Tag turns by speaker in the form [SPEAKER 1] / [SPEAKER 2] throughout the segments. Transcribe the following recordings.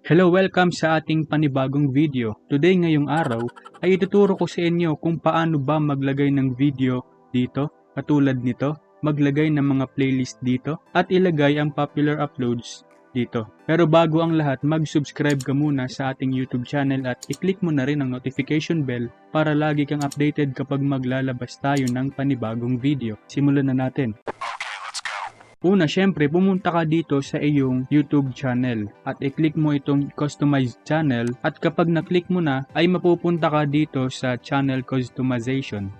[SPEAKER 1] Hello, welcome sa ating panibagong video. Today ngayong araw ay ituturo ko sa inyo kung paano ba maglagay ng video dito, katulad nito, maglagay ng mga playlist dito, at ilagay ang popular uploads dito. Pero bago ang lahat, mag-subscribe ka muna sa ating YouTube channel at i-click mo na rin ang notification bell para lagi kang updated kapag maglalabas tayo ng panibagong video. Simulan na natin. Una, syempre, pumunta ka dito sa iyong YouTube channel at i-click mo itong Customized Channel at kapag na-click mo na, ay mapupunta ka dito sa Channel Customization.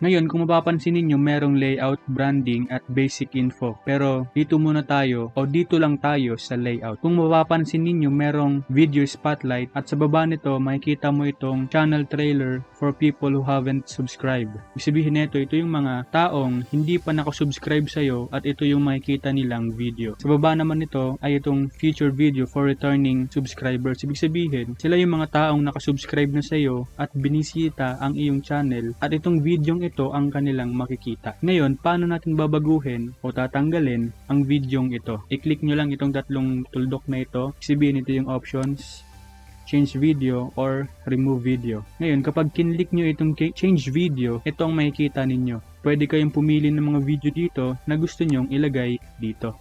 [SPEAKER 1] Ngayon, kung mapapansin ninyo, merong layout, branding at basic info. Pero dito muna tayo o dito lang tayo sa layout. Kung mapapansin ninyo, merong video spotlight at sa baba nito, makikita mo itong channel trailer for people who haven't subscribed. Ibig sabihin nito, ito yung mga taong hindi pa nakasubscribe sa'yo at ito yung makikita nilang video. Sa baba naman nito ay itong feature video for returning subscribers. Ibig sabihin, sila yung mga taong nakasubscribe na sa'yo at binisita ang iyong channel at itong videong ito ang kanilang makikita. Ngayon, paano natin babaguhin o tatanggalin ang videong ito? I-click nyo lang itong tatlong tuldok na ito. Ibig sabihin, ito yung options, change video or remove video. Ngayon, kapag kinlik nyo itong change video, ito ang makikita ninyo. Pwede kayong pumili ng mga video dito na gusto nyong ilagay dito.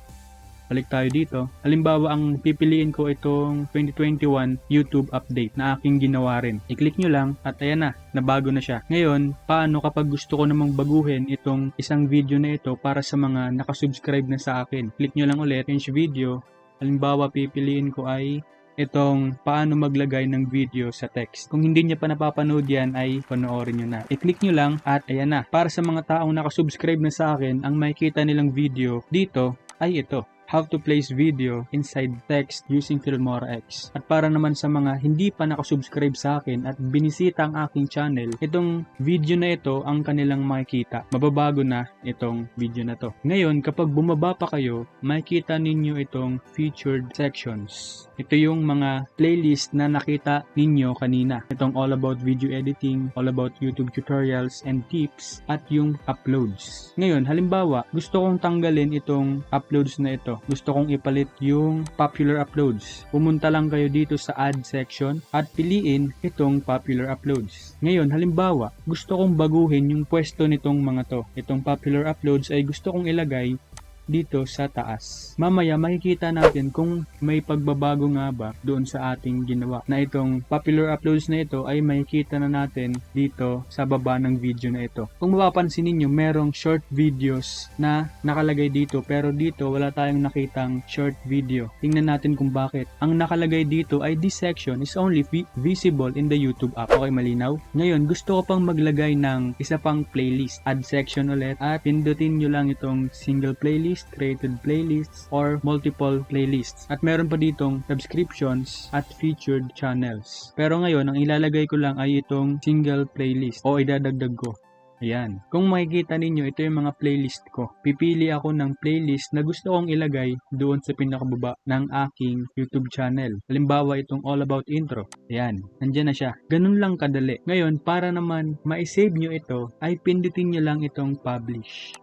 [SPEAKER 1] Balik tayo dito. Halimbawa, ang pipiliin ko itong 2021 YouTube update na aking ginawa rin. I-click nyo lang at ayan na, nabago na siya. Ngayon, paano kapag gusto ko namang baguhin itong isang video na ito para sa mga nakasubscribe na sa akin? Click nyo lang ulit, change video. Halimbawa, pipiliin ko ay itong paano maglagay ng video sa text. Kung hindi niya pa napapanood yan ay panoorin nyo na. I-click nyo lang at ayan na. Para sa mga taong nakasubscribe na sa akin, ang makikita nilang video dito ay ito. How to place video inside text using FILMORA X. At para naman sa mga hindi pa nakasubscribe sa akin at binisita ang aking channel, itong video na ito ang kanilang makikita. Mababago na itong video na to. Ngayon, kapag bumaba pa kayo, makikita ninyo itong featured sections. Ito yung mga playlist na nakita ninyo kanina. Itong all about video editing, all about YouTube tutorials and tips, at yung uploads. Ngayon, halimbawa, gusto kong tanggalin itong uploads na ito. Gusto kong ipalit yung popular uploads. Pumunta lang kayo dito sa add section at piliin itong popular uploads. Ngayon, halimbawa, gusto kong baguhin yung pwesto nitong mga to. Itong popular uploads ay gusto kong ilagay dito sa taas. Mamaya makikita natin kung may pagbabago nga ba doon sa ating ginawa. Na itong popular uploads na ito ay makikita na natin dito sa baba ng video na ito. Kung mapapansin ninyo, merong short videos na nakalagay dito pero dito wala tayong nakitang short video. Tingnan natin kung bakit. Ang nakalagay dito ay this section is only visible in the YouTube app. Okay, malinaw? Ngayon, gusto ko pang maglagay ng isa pang playlist. Add section ulit at pindutin nyo lang itong single playlist, created playlists, or multiple playlists. At meron pa ditong subscriptions at featured channels. Pero ngayon, ang ilalagay ko lang ay itong single playlist o idadagdag ko. Ayan. Kung makikita ninyo, ito yung mga playlist ko. Pipili ako ng playlist na gusto kong ilagay doon sa pinakababa ng aking YouTube channel. Halimbawa, itong all about intro. Ayan. Nandyan na siya. Ganun lang kadali. Ngayon, para naman ma-save nyo ito, ay pindutin nyo lang itong publish.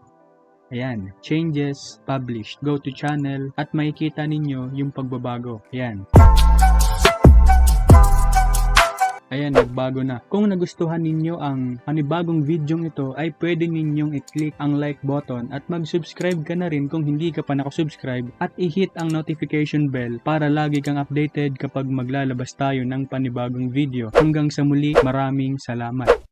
[SPEAKER 1] Ayan, changes, published, go to channel, at makikita ninyo yung pagbabago. Ayan. Ayan, nagbago na. Kung nagustuhan ninyo ang panibagong video ito, ay pwede ninyong i-click ang like button at mag-subscribe ka na rin kung hindi ka pa nakasubscribe at i-hit ang notification bell para lagi kang updated kapag maglalabas tayo ng panibagong video. Hanggang sa muli, maraming salamat.